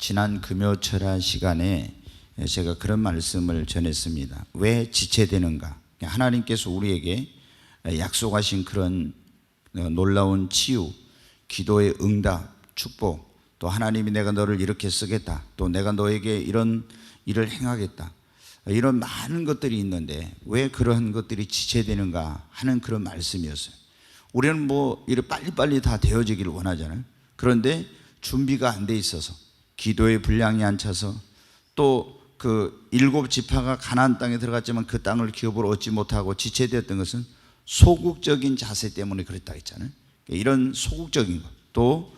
지난 금요철야 시간에 제가 그런 말씀을 전했습니다. 왜 지체되는가? 하나님께서 우리에게 약속하신 그런 놀라운 치유, 기도의 응답, 축복, 또 하나님이 내가 너를 이렇게 쓰겠다, 또 내가 너에게 이런 일을 행하겠다, 이런 많은 것들이 있는데 왜 그러한 것들이 지체되는가 하는 그런 말씀이었어요. 우리는 뭐 이렇게 빨리빨리 다 되어지기를 원하잖아요. 그런데 준비가 안 돼 있어서, 기도의 분량이 안 차서, 또 그 7지파가 가나안 땅에 들어갔지만 그 땅을 기업으로 얻지 못하고 지체되었던 것은 소극적인 자세 때문에 그랬다 했잖아요. 이런 소극적인 것, 또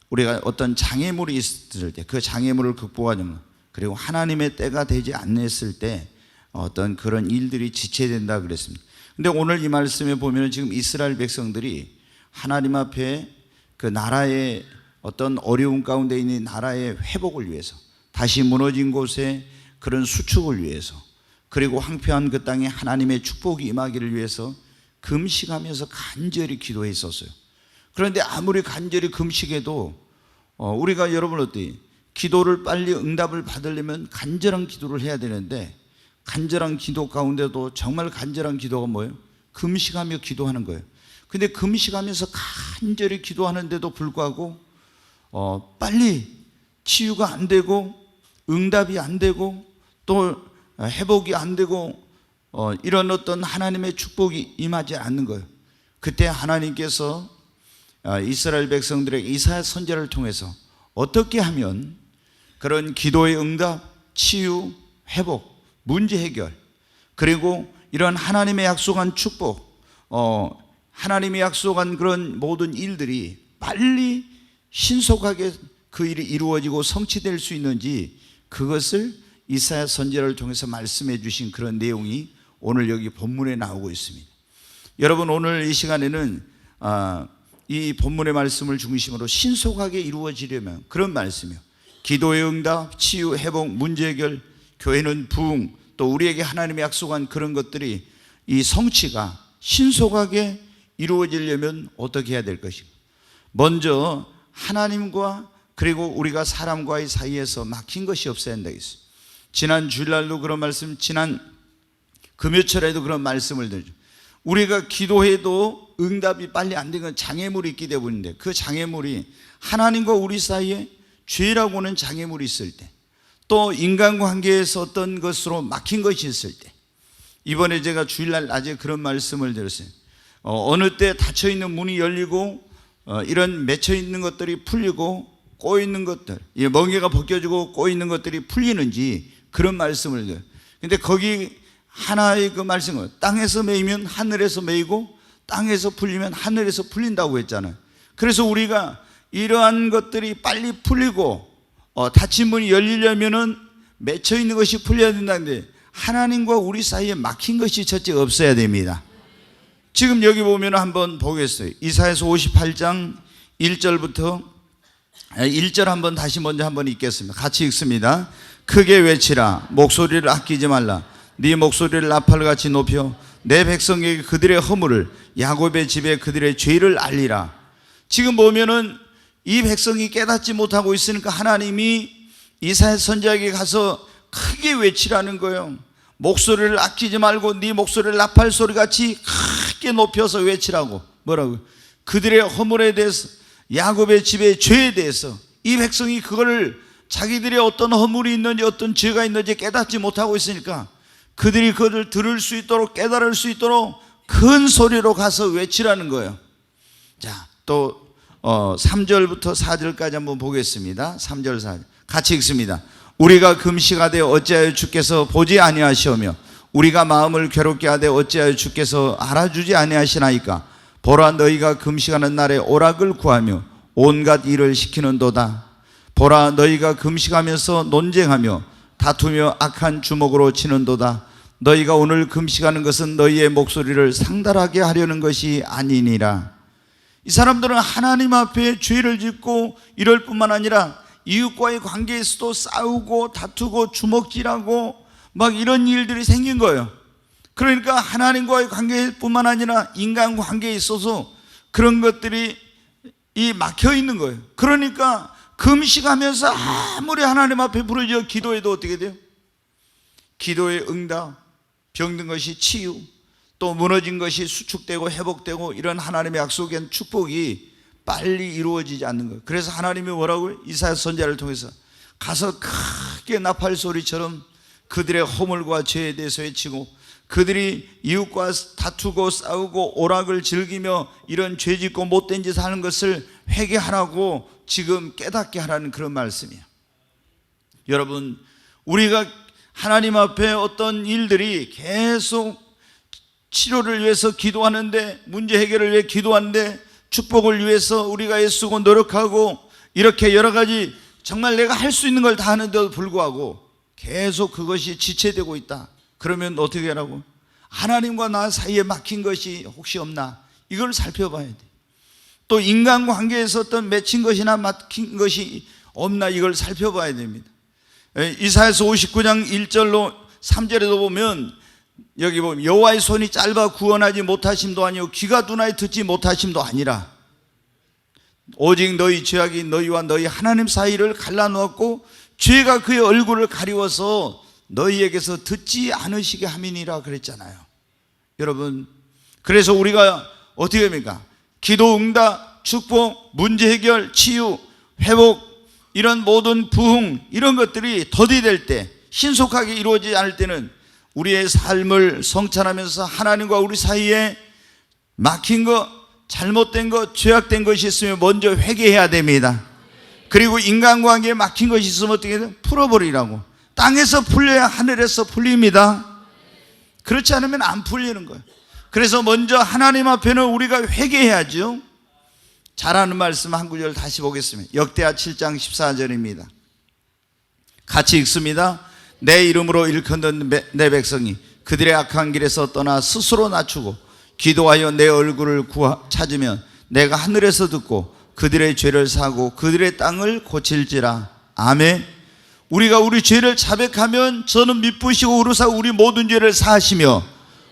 우리가 어떤 장애물이 있을 때 그 장애물을 극복하는 것, 그리고 하나님의 때가 되지 않았을 때 어떤 그런 일들이 지체된다 그랬습니다. 근데 오늘 이 말씀에 보면 지금 이스라엘 백성들이 하나님 앞에 그 나라의 어떤 어려운 가운데 있는 나라의 회복을 위해서, 다시 무너진 곳에 그런 수축을 위해서, 그리고 황폐한 그 땅에 하나님의 축복이 임하기를 위해서 금식하면서 간절히 기도했었어요. 그런데 아무리 간절히 금식해도 우리가 여러분 어때요? 기도를 빨리 응답을 받으려면 간절한 기도를 해야 되는데, 간절한 기도 가운데도 정말 간절한 기도가 뭐예요? 금식하며 기도하는 거예요. 근데 금식하면서 간절히 기도하는데도 불구하고 빨리 치유가 안 되고 응답이 안 되고 또 회복이 안 되고 이런 어떤 하나님의 축복이 임하지 않는 거예요. 그때 하나님께서 이스라엘 백성들에게 이사야 선지자를 통해서 어떻게 하면 그런 기도의 응답, 치유, 회복, 문제 해결, 그리고 이런 하나님의 약속한 축복, 하나님이 약속한 그런 모든 일들이 빨리 신속하게 그 일이 이루어지고 성취될 수 있는지, 그것을 이사야 선지자를 통해서 말씀해 주신 그런 내용이 오늘 여기 본문에 나오고 있습니다. 여러분, 오늘 이 시간에는 이 본문의 말씀을 중심으로 신속하게 이루어지려면 그런 말씀이요, 기도의 응답, 치유, 회복, 문제 해결, 교회는 부흥, 또 우리에게 하나님이 약속한 그런 것들이 이 성취가 신속하게 이루어지려면 어떻게 해야 될 것인가? 먼저 하나님과 그리고 우리가 사람과의 사이에서 막힌 것이 없어야 한다 했어요. 지난 주일날도 그런 말씀, 지난 금요철에도 그런 말씀을 드리죠. 우리가 기도해도 응답이 빨리 안 되는 장애물이 있기 때문인데, 그 장애물이 하나님과 우리 사이에 죄라고 하는 장애물이 있을 때, 또 인간관계에서 어떤 것으로 막힌 것이 있을 때, 이번에 제가 주일날 낮에 그런 말씀을 드렸어요. 어느 때 닫혀있는 문이 열리고 이런 맺혀있는 것들이 풀리고 꼬여있는 것들, 멍에가 벗겨지고 꼬여있는 것들이 풀리는지 그런 말씀을 드려요. 근데 거기 하나의 그 말씀은 땅에서 매이면 하늘에서 매이고 땅에서 풀리면 하늘에서 풀린다고 했잖아요. 그래서 우리가 이러한 것들이 빨리 풀리고 닫힌 문이 열리려면은 맺혀있는 것이 풀려야 된다는데, 하나님과 우리 사이에 막힌 것이 첫째 없어야 됩니다. 지금 여기 보면 한번 보겠어요. 이사야서 58장 1절부터 1절 한번 다시 먼저 한번 읽겠습니다. 같이 읽습니다. 크게 외치라, 목소리를 아끼지 말라. 네 목소리를 나팔같이 높여 내 백성에게 그들의 허물을, 야곱의 집에 그들의 죄를 알리라. 지금 보면은 이 백성이 깨닫지 못하고 있으니까 하나님이 이사야 선지자에게 가서 크게 외치라는 거예요. 목소리를 아끼지 말고 네 목소리를 나팔 소리같이 크게 높여서 외치라고. 뭐라고? 그들의 허물에 대해서, 야곱의 집의 죄에 대해서. 이 백성이 그거를, 자기들의 어떤 허물이 있는지 어떤 죄가 있는지 깨닫지 못하고 있으니까 그들이 그것을 들을 수 있도록, 깨달을 수 있도록 큰 소리로 가서 외치라는 거예요. 자, 또 3절부터 4절까지 한번 보겠습니다. 3절 4절 같이 읽습니다. 우리가 금식하되 어찌하여 주께서 보지 아니하시오며 우리가 마음을 괴롭게 하되 어찌하여 주께서 알아주지 아니하시나이까. 보라, 너희가 금식하는 날에 오락을 구하며 온갖 일을 시키는도다. 보라, 너희가 금식하면서 논쟁하며 다투며 악한 주먹으로 치는도다. 너희가 오늘 금식하는 것은 너희의 목소리를 상달하게 하려는 것이 아니니라. 이 사람들은 하나님 앞에 죄를 짓고 이럴 뿐만 아니라 이웃과의 관계에서도 싸우고 다투고 주먹질하고 막 이런 일들이 생긴 거예요. 그러니까 하나님과의 관계뿐만 아니라 인간관계에 있어서 그런 것들이 막혀 있는 거예요. 그러니까 금식하면서 아무리 하나님 앞에 부르짖어 기도해도 어떻게 돼요? 기도의 응답, 병든 것이 치유, 또 무너진 것이 수축되고 회복되고, 이런 하나님의 약속한 축복이 빨리 이루어지지 않는 거예요. 그래서 하나님이 뭐라고요? 이사야 선지자를 통해서 가서 크게 나팔 소리처럼 그들의 허물과 죄에 대해서 외치고, 그들이 이웃과 다투고 싸우고 오락을 즐기며 이런 죄짓고 못된 짓을 하는 것을 회개하라고 지금 깨닫게 하라는 그런 말씀이에요. 여러분, 우리가 하나님 앞에 어떤 일들이 계속 치료를 위해서 기도하는데, 문제 해결을 위해 기도하는데, 축복을 위해서 우리가 애쓰고 노력하고 이렇게 여러 가지 정말 내가 할 수 있는 걸 다 하는데도 불구하고 계속 그것이 지체되고 있다. 그러면 어떻게 하라고? 하나님과 나 사이에 막힌 것이 혹시 없나? 이걸 살펴봐야 돼. 또 인간관계에서 어떤 맺힌 것이나 막힌 것이 없나? 이걸 살펴봐야 됩니다. 이사야서 59장 1절로 3절에도 보면, 여기 보면 여호와의 손이 짧아 구원하지 못하심도 아니요 귀가 둔하여 듣지 못하심도 아니라 오직 너희 죄악이 너희와 너희 하나님 사이를 갈라놓았고 죄가 그의 얼굴을 가리워서 너희에게서 듣지 않으시게 함이니라 그랬잖아요. 여러분, 그래서 우리가 어떻게 합니까? 기도 응답, 축복, 문제 해결, 치유, 회복, 이런 모든 부흥, 이런 것들이 더디될 때, 신속하게 이루어지지 않을 때는 우리의 삶을 성찰하면서 하나님과 우리 사이에 막힌 것, 잘못된 것, 죄악된 것이 있으면 먼저 회개해야 됩니다. 그리고 인간관계에 막힌 것이 있으면 어떻게 해야 돼요? 풀어버리라고. 땅에서 풀려야 하늘에서 풀립니다. 그렇지 않으면 안 풀리는 거예요. 그래서 먼저 하나님 앞에는 우리가 회개해야죠. 잘하는 말씀 한 구절 다시 보겠습니다. 역대하 7장 14절입니다. 같이 읽습니다. 내 이름으로 일컫는 내 백성이 그들의 악한 길에서 떠나 스스로 낮추고 기도하여 내 얼굴을 찾으면 내가 하늘에서 듣고 그들의 죄를 사고 그들의 땅을 고칠지라. 아멘. 우리가 우리 죄를 자백하면 저는 미쁘시고 의로사 우리 모든 죄를 사하시며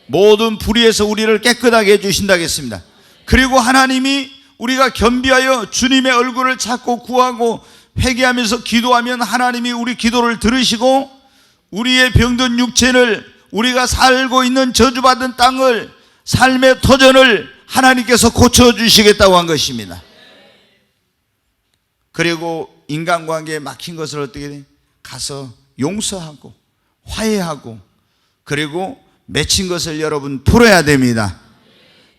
모든 불의에서 우리를 깨끗하게 해주신다겠습니다. 그리고 하나님이 우리가 겸비하여 주님의 얼굴을 찾고 구하고 회개하면서 기도하면 하나님이 우리 기도를 들으시고 우리의 병든 육체를, 우리가 살고 있는 저주받은 땅을, 삶의 터전을 하나님께서 고쳐주시겠다고 한 것입니다. 그리고 인간관계에 막힌 것을 어떻게 돼? 가서 용서하고 화해하고 그리고 맺힌 것을 여러분 풀어야 됩니다.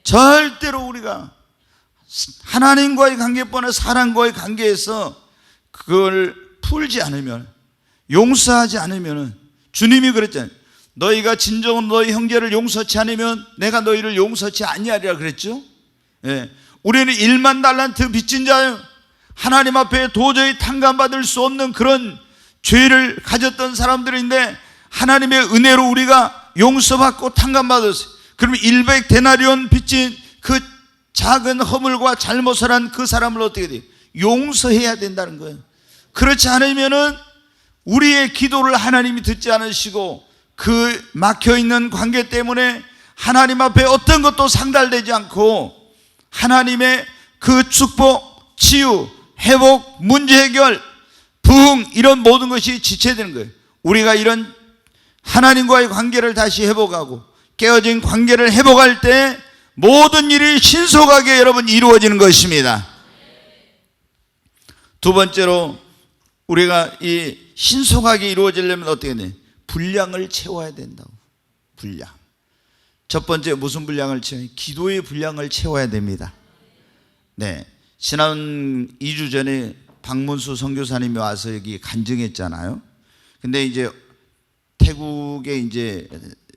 절대로 우리가 하나님과의 관계뿐만 사람과의 관계에서 그걸 풀지 않으면, 용서하지 않으면, 주님이 그랬잖아요. 너희가 진정으로 너희 형제를 용서치 않으면 내가 너희를 용서치 아니하리라 그랬죠. 예. 우리는 1만 달란트 빚진 자요, 하나님 앞에 도저히 탕감받을 수 없는 그런 죄를 가졌던 사람들인데 하나님의 은혜로 우리가 용서받고 탕감받았어요. 그러면 100데나리온 빚진 그 작은 허물과 잘못을 한 그 사람을 어떻게 돼요? 용서해야 된다는 거예요. 그렇지 않으면은 우리의 기도를 하나님이 듣지 않으시고 그 막혀있는 관계 때문에 하나님 앞에 어떤 것도 상달되지 않고 하나님의 그 축복, 치유, 회복, 문제 해결, 부흥, 이런 모든 것이 지체되는 거예요. 우리가 이런 하나님과의 관계를 다시 회복하고 깨어진 관계를 회복할 때 모든 일이 신속하게 여러분 이루어지는 것입니다. 두 번째로 우리가 이 신속하게 이루어지려면 어떻게 돼? 분량을 채워야 된다고. 분량. 첫 번째 무슨 분량을 채워야? 기도의 분량을 채워야 됩니다. 네. 지난 2주 전에 박문수 선교사님이 와서 여기 간증했잖아요. 근데 이제 태국에 이제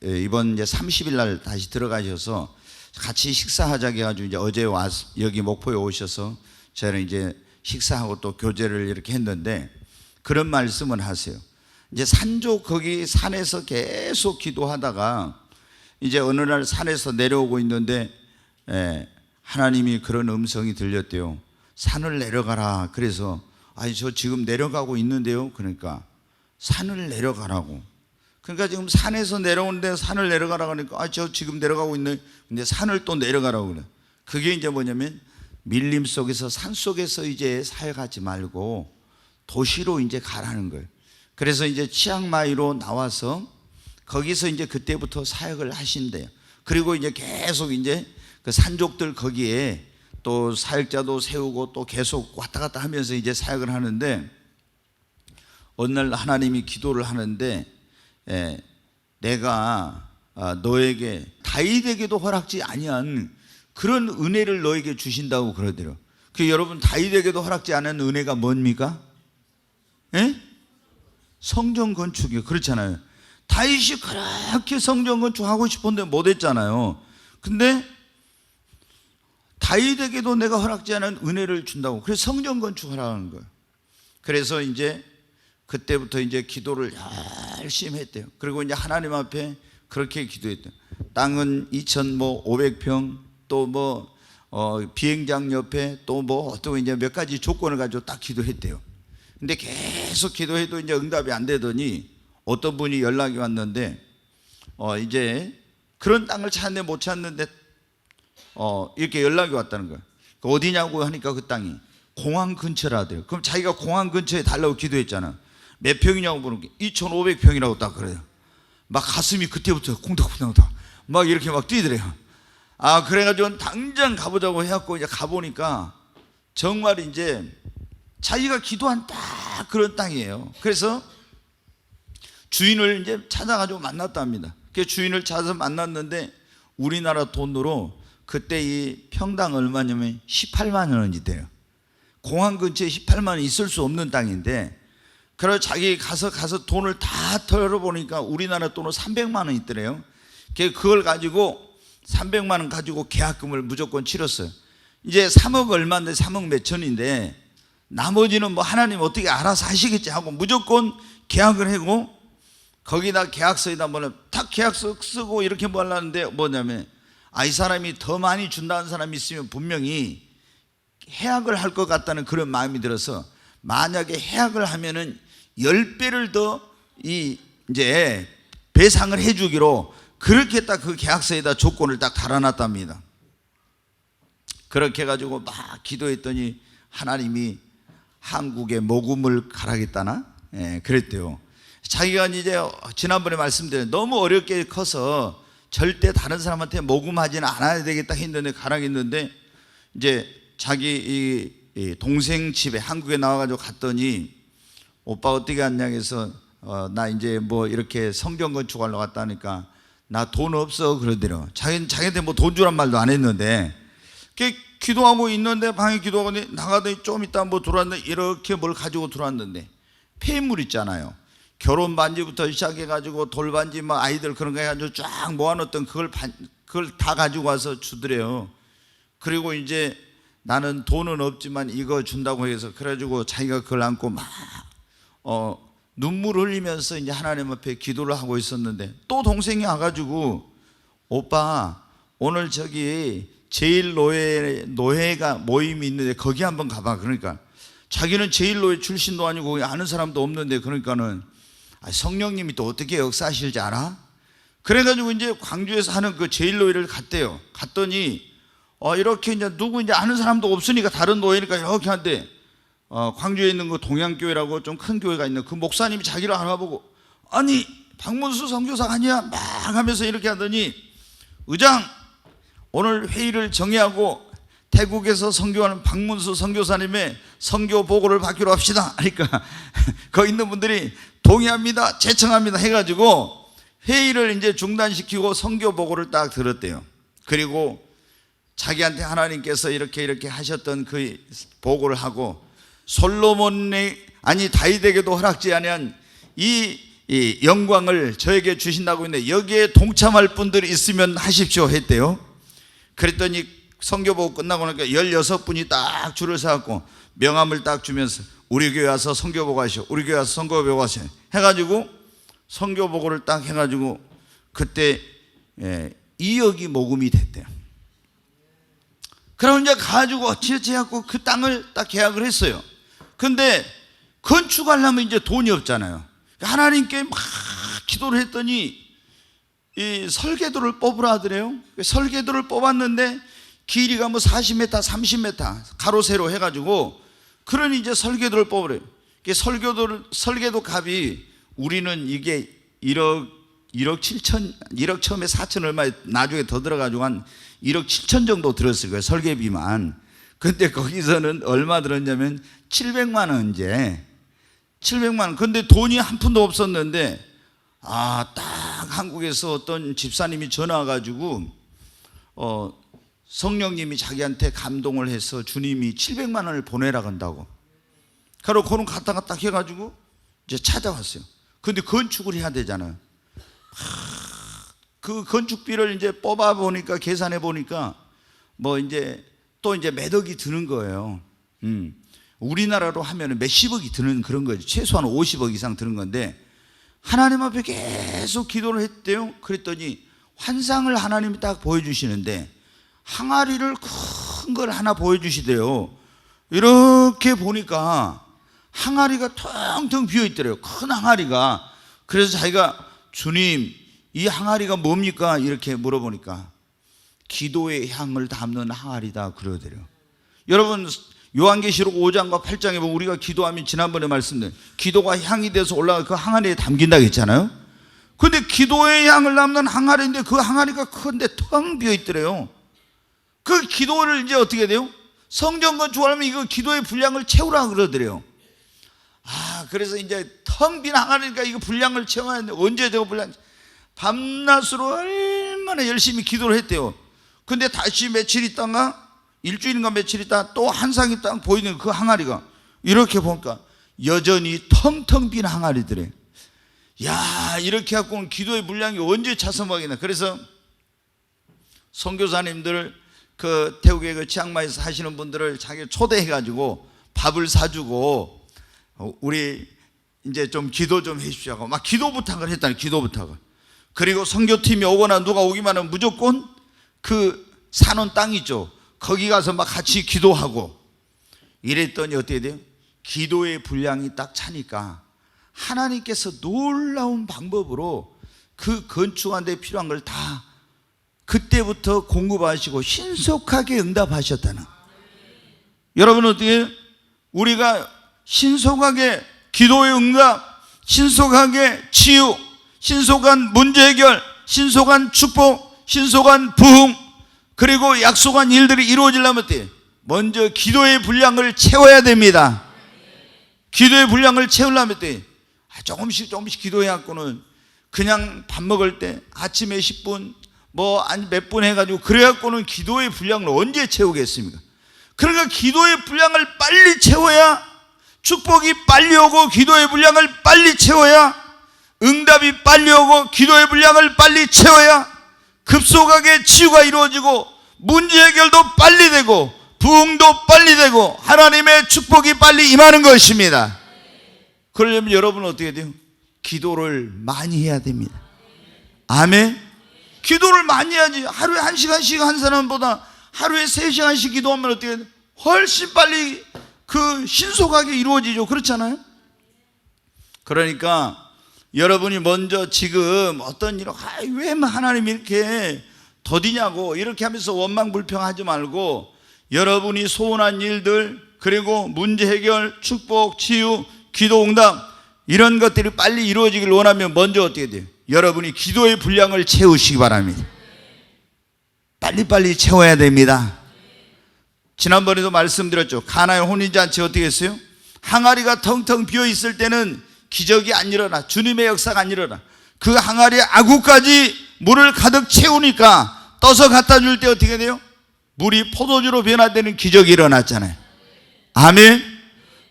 이번 이제 30일 날 다시 들어가셔서 같이 식사하자 해가지고 이제 어제 와서 여기 목포에 오셔서 저는 이제 식사하고 또 교제를 이렇게 했는데 그런 말씀을 하세요. 이제 산조 거기 산에서 계속 기도하다가 이제 어느 날 산에서 내려오고 있는데 하나님이 그런 음성이 들렸대요. 산을 내려가라. 그래서 아니 저 지금 내려가고 있는데요. 그러니까 산을 내려가라고. 그러니까 지금 산에서 내려오는데 산을 내려가라고 하니까 아 저 지금 내려가고 있네. 근데 산을 또 내려가라고 그래. 그게 이제 뭐냐면 밀림 속에서 산 속에서 이제 살아가지 말고 도시로 이제 가라는 거예요. 그래서 이제 치앙마이로 나와서 거기서 이제 그때부터 사역을 하신대요. 그리고 이제 계속 이제 그 산족들 거기에 또 사역자도 세우고 또 계속 왔다 갔다 하면서 이제 사역을 하는데, 어느 날 하나님이 기도를 하는데, 내가 너에게 다윗에게도 허락지 아니한 그런 은혜를 너에게 주신다고 그러더래요. 그 여러분, 다윗에게도 허락지 않은 은혜가 뭡니까? 성전 건축이요. 그렇잖아요. 다윗이 그렇게 성전 건축하고 싶었는데 못했잖아요. 근데 다윗에게도 내가 허락지 않은 은혜를 준다고. 그래서 성전 건축하라는 거예요. 그래서 이제 그때부터 이제 기도를 열심히 했대요. 그리고 이제 하나님 앞에 그렇게 기도했대요. 땅은 2,500평, 또 비행장 옆에 또 이제 몇 가지 조건을 가지고 딱 기도했대요. 근데 계속 기도해도 이제 응답이 안 되더니 어떤 분이 연락이 왔는데, 이제 그런 땅을 찾는데 못 찾는데 이렇게 연락이 왔다는 거예요. 어디냐고 하니까 그 땅이 공항 근처라대요. 그럼 자기가 공항 근처에 달라고 기도했잖아. 몇 평이냐고 물은 게 2,500평이라고 딱 그래요. 막 가슴이 그때부터 콩닥콩닥 막 이렇게 막 뛰더래요. 그래가지고 당장 가보자고 해갖고 이제 가보니까 정말 이제 자기가 기도한 딱 그런 땅이에요. 그래서 주인을 이제 찾아가지고 만났답니다. 그 주인을 찾아서 만났는데 우리나라 돈으로 그때 이 평당 얼마냐면 18만 원이 돼요. 공항 근처에 18만 원 있을 수 없는 땅인데, 그래서 자기 가서 돈을 다 털어보니까 우리나라 돈으로 300만 원 있더래요. 그걸 가지고 300만 원 가지고 계약금을 무조건 치렀어요. 이제 3억 얼마인데 3억 몇 천인데 나머지는 뭐 하나님 어떻게 알아서 하시겠지 하고 무조건 계약을 하고, 거기다 계약서에다 탁 계약서 쓰고 이렇게 뭐 하려는데 뭐냐면, 이 사람이 더 많이 준다는 사람이 있으면 분명히 해약을 할 것 같다는 그런 마음이 들어서, 만약에 해약을 하면은 10배를 더 이제 배상을 해주기로 그렇게 딱 그 계약서에다 조건을 딱 달아놨답니다. 그렇게 해가지고 막 기도했더니 하나님이 한국에 모금을 가라겠다나? 그랬대요. 자기가 이제 지난번에 말씀드린 너무 어렵게 커서 절대 다른 사람한테 모금하지는 않아야 되겠다 했는데 가라겠는데, 이제 자기 이 동생 집에 한국에 나와가지고 갔더니, 오빠 어떻게 왔냐 해서 나 이제 뭐 이렇게 성경 건축하러 갔다니까 나 돈 없어 그러더래요. 자기한테 뭐 돈 주란 말도 안 했는데, 기도하고 있는데 방에 기도하고 나가더니 좀 이따 뭐 들어왔는데 이렇게 뭘 가지고 들어왔는데, 폐물 있잖아요. 결혼 반지부터 시작해가지고 돌반지 막 아이들 그런 거 해가지고 쫙 모아놓던 그걸 다 가지고 와서 주더래요. 그리고 이제 나는 돈은 없지만 이거 준다고 해서, 그래가지고 자기가 그걸 안고 막 눈물 흘리면서 이제 하나님 앞에 기도를 하고 있었는데, 또 동생이 와가지고 오빠 오늘 저기 제일노회가 모임이 있는데 거기 한번 가봐. 그러니까 자기는 제일노회 출신도 아니고 아는 사람도 없는데, 그러니까는 성령님이 또 어떻게 역사하실지 알아? 그래가지고 이제 광주에서 하는 그 제일노회를 갔대요. 갔더니 이렇게 이제 누구 이제 아는 사람도 없으니까 다른 노예니까 이렇게 한데, 광주에 있는 그 동양교회라고 좀 큰 교회가 있는 그 목사님이 자기를 알아보고, 아니 박문수 선교사 아니야? 막 하면서 이렇게 하더니, 의장 오늘 회의를 정의하고 태국에서 선교하는 박문수 선교사님의 선교 보고를 받기로 합시다 하니까 거기 있는 분들이 동의합니다, 제청합니다 해가지고 회의를 이제 중단시키고 선교 보고를 딱 들었대요. 그리고 자기한테 하나님께서 이렇게 하셨던 그 보고를 하고, 다윗에게도 허락지 아니한 이 영광을 저에게 주신다고 했는데 여기에 동참할 분들이 있으면 하십시오 했대요. 그랬더니 선교보고 끝나고 나니까 16분이 딱 줄을 서갖고 명함을 딱 주면서 우리 교회 와서 선교보고 하시오, 우리 교회 와서 선교보고 하시오 해가지고 선교보고를 딱 해가지고 그때 2억이 모금이 됐대요. 그럼 이제 가지고 지어갖고 그 땅을 딱 계약을 했어요. 근데 건축하려면 이제 돈이 없잖아요. 하나님께 막 기도를 했더니 이 설계도를 뽑으라 하더래요. 설계도를 뽑았는데 길이가 뭐 40m, 30m 가로 세로 해가지고, 그러니 이제 설계도를 뽑으래요. 설계도 값이 우리는 이게 1억 처음에 4천 얼마 나중에 더 들어가지고 한 1억 7천 정도 들었을 거예요, 설계비만. 근데 거기서는 얼마 들었냐면 700만 원 이제 700만 원. 근데 돈이 한 푼도 없었는데 딱 한국에서 어떤 집사님이 전화 와가지고 성령님이 자기한테 감동을 해서 주님이 700만 원을 보내라 한다고. 그리고 그런 갖다가 딱 해가지고 이제 찾아왔어요. 근데 건축을 해야 되잖아요. 그 건축비를 이제 뽑아 보니까, 계산해 보니까 뭐 이제 또 이제 몇 억이 드는 거예요. 우리나라로 하면 몇십억이 드는 그런 거죠. 최소한 50억 이상 드는 건데, 하나님 앞에 계속 기도를 했대요. 그랬더니 환상을 하나님이 딱 보여주시는데 항아리를 큰 걸 하나 보여주시대요. 이렇게 보니까 항아리가 텅텅 비어 있더래요. 큰 항아리가. 그래서 자기가 주님, 이 항아리가 뭡니까? 이렇게 물어보니까 기도의 향을 담는 항아리다 그러더래요. 여러분, 요한계시록 5장과 8장에 보면 우리가 기도하면 지난번에 말씀드린 기도가 향이 돼서 올라가 그 항아리에 담긴다고 했잖아요. 근데 기도의 향을 담는 항아리인데 그 항아리가 큰데 텅 비어 있더래요. 그 기도를 이제 어떻게 돼요? 성전 건축하려면 이거 기도의 분량을 채우라 그러더래요. 그래서 이제 텅 빈 항아리니까 이거 분량을 채워야 하는데 언제 저거 분량, 밤낮으로 얼마나 열심히 기도를 했대요. 근데 다시 며칠 있다가, 일주일인가 며칠 있다가 또 한상이 딱 보이는 그 항아리가 이렇게 보니까 여전히 텅텅 빈 항아리더래. 야, 이렇게 갖고는 기도의 분량이 언제 차서막이나. 그래서 선교사님들 그 태국의 그 치앙마이에서 사시는 분들을 자기 초대해가지고 밥을 사주고 우리 이제 좀 기도 좀 해주시고 하고 막 기도 부탁을 했다는, 기도 부탁을. 그리고 선교팀이 오거나 누가 오기만 하면 무조건 그 사는 땅 있죠, 거기 가서 막 같이 기도하고 이랬더니 어떻게 돼요? 기도의 분량이 딱 차니까 하나님께서 놀라운 방법으로 그 건축하는 데 필요한 걸 다 그때부터 공급하시고 신속하게 응답하셨다는. 여러분, 어떻게 우리가 신속하게 기도의 응답, 신속하게 치유, 신속한 문제 해결, 신속한 축복, 신속한 부흥, 그리고 약속한 일들이 이루어지려면 어때요? 먼저 기도의 분량을 채워야 됩니다. 기도의 분량을 채우려면 어때요? 조금씩 기도해갖고는 그냥 밥 먹을 때 아침에 10분 뭐 몇 분 해가지고 그래갖고는 기도의 분량을 언제 채우겠습니까? 그러니까 기도의 분량을 빨리 채워야 축복이 빨리 오고, 기도의 분량을 빨리 채워야 응답이 빨리 오고, 기도의 분량을 빨리 채워야 급속하게 치유가 이루어지고 문제 해결도 빨리 되고 부흥도 빨리 되고 하나님의 축복이 빨리 임하는 것입니다. 그러려면 여러분은 어떻게 돼요? 기도를 많이 해야 됩니다. 아멘. 기도를 많이 해야지. 하루에 1시간씩 한 사람보다 하루에 3시간씩 기도하면 어떻게 돼요? 훨씬 빨리 그 신속하게 이루어지죠. 그렇잖아요. 그러니까 여러분이 먼저 지금 어떤 일을 왜 하나님이 이렇게 더디냐고 이렇게 하면서 원망불평하지 말고, 여러분이 소원한 일들, 그리고 문제 해결, 축복, 치유, 기도 응답, 이런 것들이 빨리 이루어지길 원하면 먼저 어떻게 돼요? 여러분이 기도의 분량을 채우시기 바랍니다. 빨리빨리 채워야 됩니다. 지난번에도 말씀드렸죠. 가나의 혼인잔치 어떻게 했어요? 항아리가 텅텅 비어 있을 때는 기적이 안 일어나, 주님의 역사가 안 일어나. 그 항아리에 아구까지 물을 가득 채우니까 떠서 갖다 줄 때 어떻게 돼요? 물이 포도주로 변화되는 기적이 일어났잖아요. 아멘.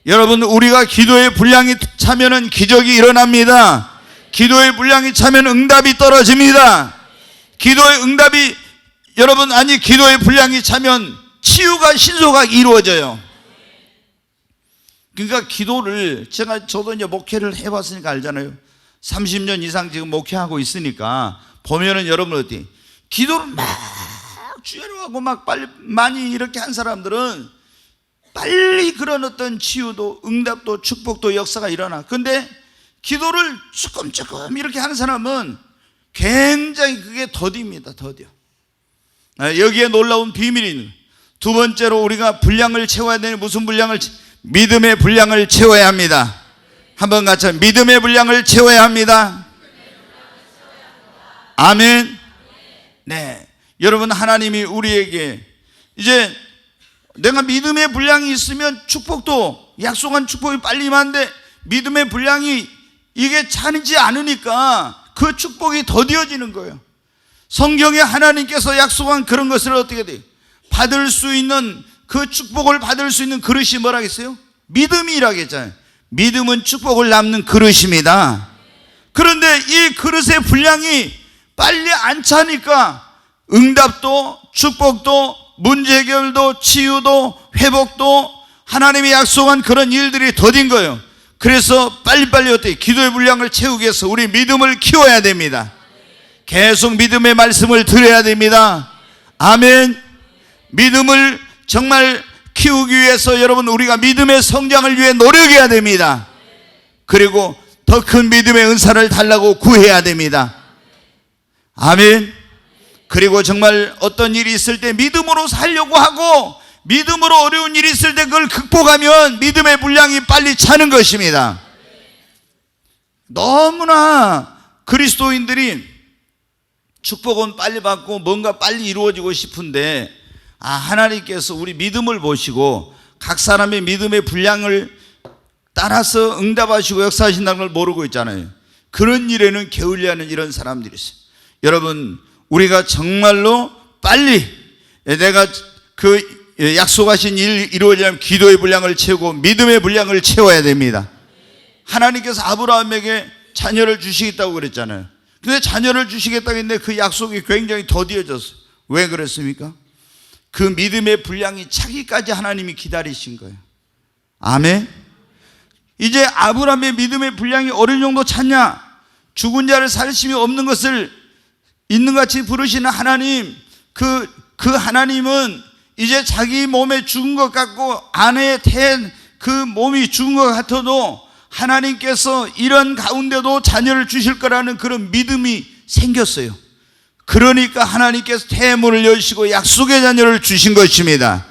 여러분, 우리가 기도의 분량이 차면은 기적이 일어납니다. 기도의 분량이 차면 응답이 떨어집니다. 기도의 응답이 기도의 분량이 차면 치유가 신속하게 이루어져요. 그러니까 기도를 저도 이제 목회를 해봤으니까 알잖아요. 30년 이상 지금 목회하고 있으니까 보면은 여러분 어디 기도를 막 주여로 하고 막 빨리 많이 이렇게 한 사람들은 빨리 그런 어떤 치유도 응답도 축복도 역사가 일어나. 근데 기도를 조금 이렇게 하는 사람은 굉장히 그게 더딥니다. 더뎌. 여기에 놀라운 비밀이 있는 거예요. 두 번째로 우리가 분량을 채워야 되는, 무슨 분량을? 믿음의 분량을 채워야 합니다. 한번 같이 믿음의 분량을 채워야 합니다. 아멘. 네, 여러분, 하나님이 우리에게 이제 내가 믿음의 분량이 있으면 축복도, 약속한 축복이 빨리 임하는데 믿음의 분량이 이게 차지 않으니까 그 축복이 더디어지는 거예요. 성경에 하나님께서 약속한 그런 것을 어떻게 돼요? 받을 수 있는, 그 축복을 받을 수 있는 그릇이 뭐라겠어요? 믿음이라고 했잖아요. 믿음은 축복을 남는 그릇입니다. 그런데 이 그릇의 분량이 빨리 안 차니까 응답도, 축복도, 문제 해결도, 치유도, 회복도, 하나님이 약속한 그런 일들이 더딘 거예요. 그래서 빨리빨리 어떻게 기도의 분량을 채우기 위해서 우리 믿음을 키워야 됩니다. 계속 믿음의 말씀을 들어야 됩니다. 아멘. 믿음을 정말 키우기 위해서 여러분, 우리가 믿음의 성장을 위해 노력해야 됩니다. 그리고 더 큰 믿음의 은사를 달라고 구해야 됩니다. 아멘. 그리고 정말 어떤 일이 있을 때 믿음으로 살려고 하고, 믿음으로 어려운 일이 있을 때 그걸 극복하면 믿음의 분량이 빨리 차는 것입니다. 너무나 그리스도인들이 축복은 빨리 받고 뭔가 빨리 이루어지고 싶은데, 하나님께서 우리 믿음을 보시고 각 사람의 믿음의 분량을 따라서 응답하시고 역사하신다는 걸 모르고 있잖아요. 그런 일에는 게을리하는 이런 사람들이 있어요. 여러분, 우리가 정말로 빨리 내가 그 약속하신 일 이루어지려면 기도의 분량을 채우고 믿음의 분량을 채워야 됩니다. 하나님께서 아브라함에게 자녀를 주시겠다고 그랬잖아요. 근데 자녀를 주시겠다고 했는데 그 약속이 굉장히 더디어졌어요. 왜 그랬습니까? 그 믿음의 분량이 차기까지 하나님이 기다리신 거예요. 아멘. 이제 아브라함의 믿음의 분량이 어느 정도 찼냐? 죽은 자를 살리심이 없는 것을 있는 같이 부르시는 하나님, 그 하나님은 이제 자기 몸에 죽은 것 같고 아내의 태에 그 몸이 죽은 것 같아도 하나님께서 이런 가운데도 자녀를 주실 거라는 그런 믿음이 생겼어요. 그러니까 하나님께서 태의 문을 여시고 약속의 자녀를 주신 것입니다.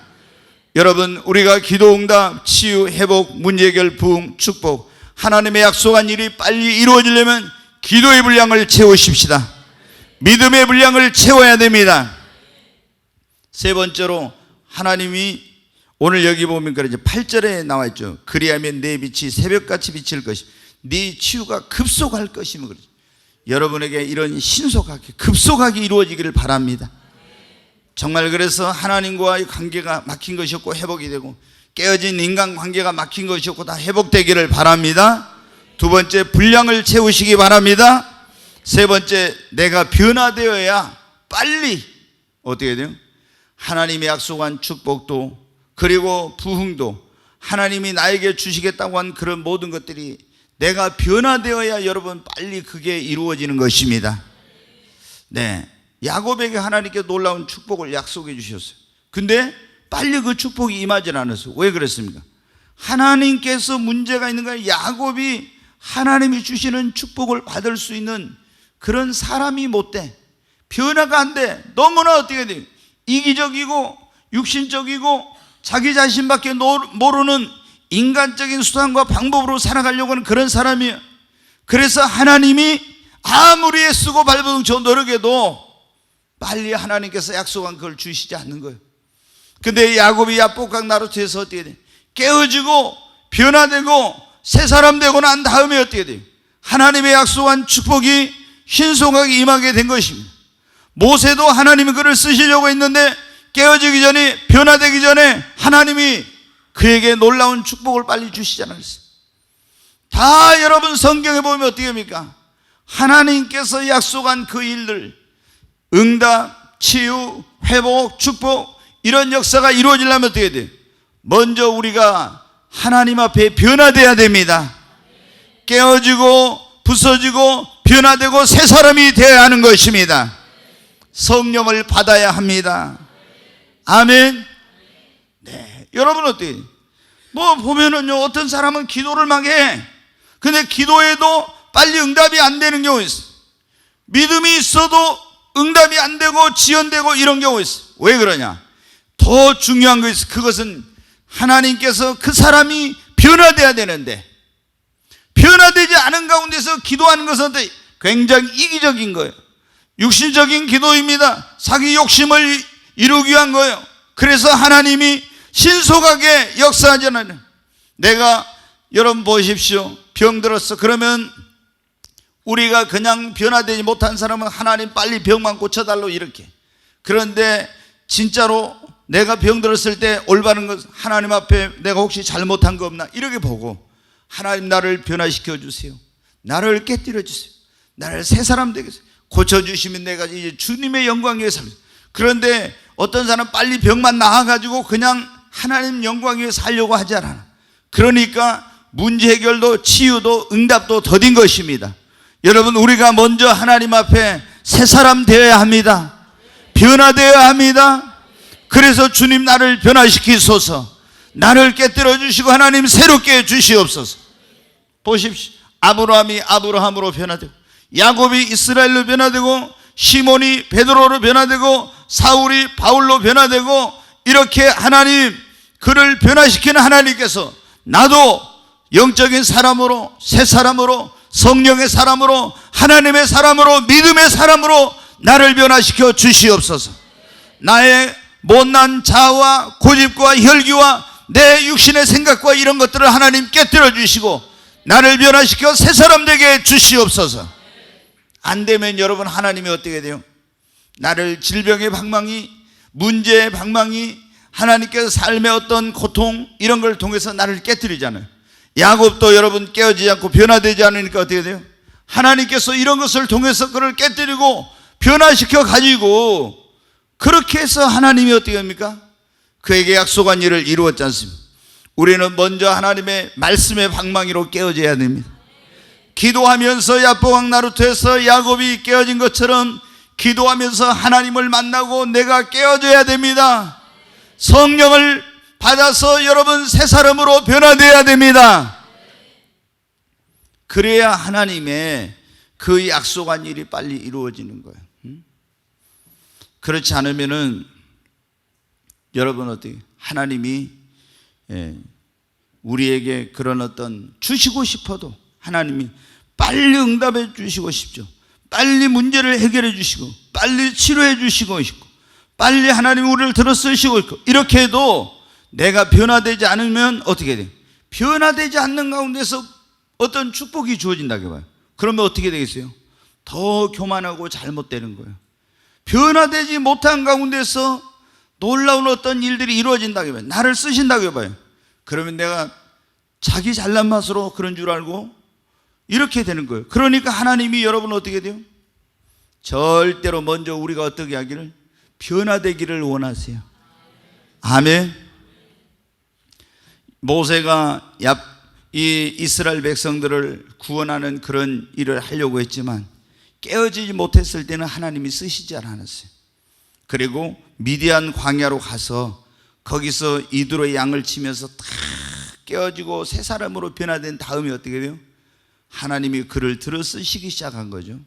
여러분, 우리가 기도 응답, 치유, 회복, 문제 해결, 부흥, 축복, 하나님의 약속한 일이 빨리 이루어지려면 기도의 분량을 채우십시다. 믿음의 분량을 채워야 됩니다. 세 번째로 하나님이 오늘 여기 보면 그러죠. 8절에 나와 있죠. 그리하면 내 빛이 새벽같이 비칠 것이, 네 치유가 급속할 것이면 그러죠. 여러분에게 이런 신속하게 급속하게 이루어지기를 바랍니다. 정말 그래서 하나님과의 관계가 막힌 것이었고 회복이 되고, 깨어진 인간관계가 막힌 것이었고 다 회복되기를 바랍니다. 두 번째, 분량을 채우시기 바랍니다. 세 번째, 내가 변화되어야 빨리 어떻게 돼요? 하나님이 약속한 축복도 그리고 부흥도 하나님이 나에게 주시겠다고 한 그런 모든 것들이 내가 변화되어야 여러분 빨리 그게 이루어지는 것입니다. 네, 야곱에게 하나님께 놀라운 축복을 약속해 주셨어요. 근데 빨리 그 축복이 임하지 않았어요. 왜 그랬습니까? 하나님께서 문제가 있는 거예요. 야곱이 하나님이 주시는 축복을 받을 수 있는 그런 사람이 못 돼. 변화가 안 돼. 너무나 어떻게 돼요? 이기적이고 육신적이고 자기 자신밖에 모르는 인간적인 수단과 방법으로 살아가려고 하는 그런 사람이에요. 그래서 하나님이 아무리 애쓰고 발버둥쳐 노력해도 빨리 하나님께서 약속한 그걸 주시지 않는 거예요. 근데 야곱이 야복강 나루터에서 어떻게 돼? 깨어지고 변화되고 새 사람 되고 난 다음에 어떻게 돼요? 하나님의 약속한 축복이 신속하게 임하게 된 것입니다. 모세도 하나님이 그를 쓰시려고 했는데 깨어지기 전에, 변화되기 전에 하나님이 그에게 놀라운 축복을 빨리 주시지 않았어요. 다 여러분 성경에 보면 어떻게 합니까? 하나님께서 약속한 그 일들, 응답, 치유, 회복, 축복, 이런 역사가 이루어지려면 어떻게 돼요? 먼저 우리가 하나님 앞에 변화되어야 됩니다. 깨어지고 부서지고 변화되고 새 사람이 되어야 하는 것입니다. 성령을 받아야 합니다. 아멘. 네, 여러분 어때요? 뭐 보면은요, 어떤 사람은 기도를 막 해. 근데 기도해도 빨리 응답이 안 되는 경우 있어. 믿음이 있어도 응답이 안 되고 지연되고 이런 경우 있어. 왜 그러냐? 더 중요한 거 있어. 그것은 하나님께서 그 사람이 변화돼야 되는데 변화되지 않은 가운데서 기도하는 것은 굉장히 이기적인 거예요. 육신적인 기도입니다. 자기 욕심을 이루기 위한 거예요. 그래서 하나님이 신속하게 역사하잖아요. 내가, 여러분 보십시오. 병들었어. 그러면 우리가 그냥 변화되지 못한 사람은 하나님 빨리 병만 고쳐달라고 이렇게. 그런데 진짜로 내가 병들었을 때 올바른 것, 하나님 앞에 내가 혹시 잘못한 거 없나 이렇게 보고, 하나님 나를 변화시켜 주세요. 나를 깨뜨려 주세요. 나를 새 사람 되게 해주세요. 고쳐주시면 내가 이제 주님의 영광 위에 살겠어요. 그런데 어떤 사람은 빨리 병만 나아가지고 그냥 하나님 영광 위에 살려고 하지 않아. 그러니까 문제 해결도 치유도 응답도 더딘 것입니다. 여러분, 우리가 먼저 하나님 앞에 새 사람 되어야 합니다. 변화되어야 합니다. 그래서 주님 나를 변화시키소서, 나를 깨뜨려 주시고 하나님 새롭게 해 주시옵소서. 보십시오. 아브라함이 아브라함으로 변화되고, 야곱이 이스라엘로 변화되고, 시몬이 베드로로 변화되고, 사울이 바울로 변화되고, 이렇게 하나님 그를 변화시키는 하나님께서 나도 영적인 사람으로, 새 사람으로, 성령의 사람으로, 하나님의 사람으로, 믿음의 사람으로 나를 변화시켜 주시옵소서. 나의 못난 자아와 고집과 혈기와 내 육신의 생각과 이런 것들을 하나님 깨뜨려 주시고 나를 변화시켜 새 사람 되게 해 주시옵소서. 안 되면 여러분, 하나님이 어떻게 돼요? 나를 질병의 방망이, 문제의 방망이, 하나님께서 삶의 어떤 고통 이런 걸 통해서 나를 깨뜨리잖아요. 야곱도 여러분 깨어지지 않고 변화되지 않으니까 어떻게 돼요? 하나님께서 이런 것을 통해서 그를 깨뜨리고 변화시켜 가지고, 그렇게 해서 하나님이 어떻게 합니까? 그에게 약속한 일을 이루었지 않습니까? 우리는 먼저 하나님의 말씀의 방망이로 깨어져야 됩니다. 기도하면서 야보강 나루터에서 야곱이 깨어진 것처럼 기도하면서 하나님을 만나고 내가 깨어져야 됩니다. 성령을 받아서 여러분 새 사람으로 변화되어야 됩니다. 그래야 하나님의 그 약속한 일이 빨리 이루어지는 거예요. 그렇지 않으면은 여러분 어떻게, 하나님이 우리에게 그런 어떤 주시고 싶어도 하나님이 빨리 응답해 주시고 싶죠. 빨리 문제를 해결해 주시고 빨리 치료해 주시고 싶고 빨리 하나님 우리를 들어 쓰시고 있고, 이렇게 해도 내가 변화되지 않으면 어떻게 돼? 변화되지 않는 가운데서 어떤 축복이 주어진다고 봐요. 그러면 어떻게 되겠어요? 더 교만하고 잘못되는 거예요. 변화되지 못한 가운데서 놀라운 어떤 일들이 이루어진다고 봐요. 나를 쓰신다고 봐요. 그러면 내가 자기 잘난 맛으로 그런 줄 알고 이렇게 되는 거예요. 그러니까 하나님이 여러분 어떻게 돼요? 절대로 먼저 우리가 어떻게 하기를, 변화되기를 원하세요. 아멘. 모세가 이 이스라엘 백성들을 구원하는 그런 일을 하려고 했지만 깨어지지 못했을 때는 하나님이 쓰시지 않았어요. 그리고 미디안 광야로 가서 거기서 이두로의 양을 치면서 다 깨어지고 새 사람으로 변화된 다음에 어떻게 돼요? 하나님이 그를 들어 쓰시기 시작한 거죠.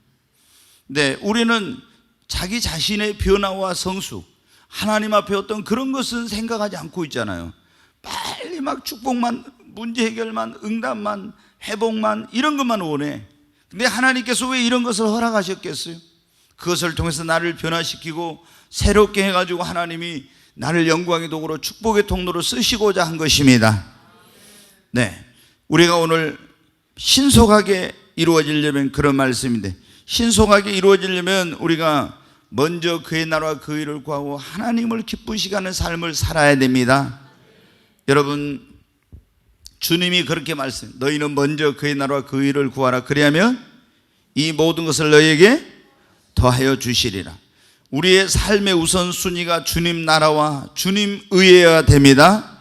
네, 우리는 자기 자신의 변화와 성숙, 하나님 앞에 어떤 그런 것은 생각하지 않고 있잖아요. 빨리 막 축복만, 문제 해결만, 응답만, 회복만, 이런 것만 원해. 근데 하나님께서 왜 이런 것을 허락하셨겠어요? 그것을 통해서 나를 변화시키고 새롭게 해가지고 하나님이 나를 영광의 도구로 축복의 통로로 쓰시고자 한 것입니다. 네, 우리가 오늘 신속하게 이루어지려면 그런 말씀인데, 신속하게 이루어지려면 우리가 먼저 그의 나라와 그 일을 구하고 하나님을 기쁘시게 하는 삶을 살아야 됩니다. 여러분, 주님이 그렇게 말씀해요. 너희는 먼저 그의 나라와 그 일을 구하라. 그리하면 이 모든 것을 너희에게 더하여 주시리라. 우리의 삶의 우선순위가 주님 나라와 주님 의여야 됩니다.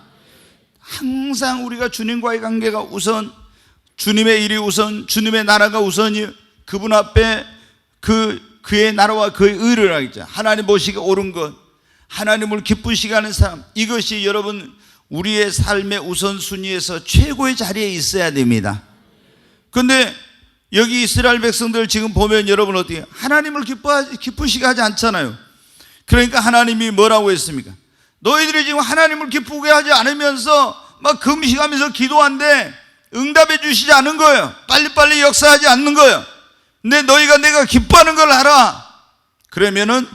항상 우리가 주님과의 관계가 우선, 주님의 일이 우선, 주님의 나라가 우선이요. 그분 앞에 그의 나라와 그의 의를 하겠죠. 하나님 보시기에 옳은 것, 하나님을 기쁘시게 하는 삶, 이것이 여러분 우리의 삶의 우선순위에서 최고의 자리에 있어야 됩니다. 그런데 여기 이스라엘 백성들 지금 보면 여러분 어떻게 하나님을 기쁘시게 하지 않잖아요. 그러니까 하나님이 뭐라고 했습니까? 너희들이 지금 하나님을 기쁘게 하지 않으면서 막 금식하면서 기도한데 응답해 주시지 않은 거예요. 빨리빨리 역사하지 않는 거예요. 근데 너희가 내가 기뻐하는 걸 알아. 그러면은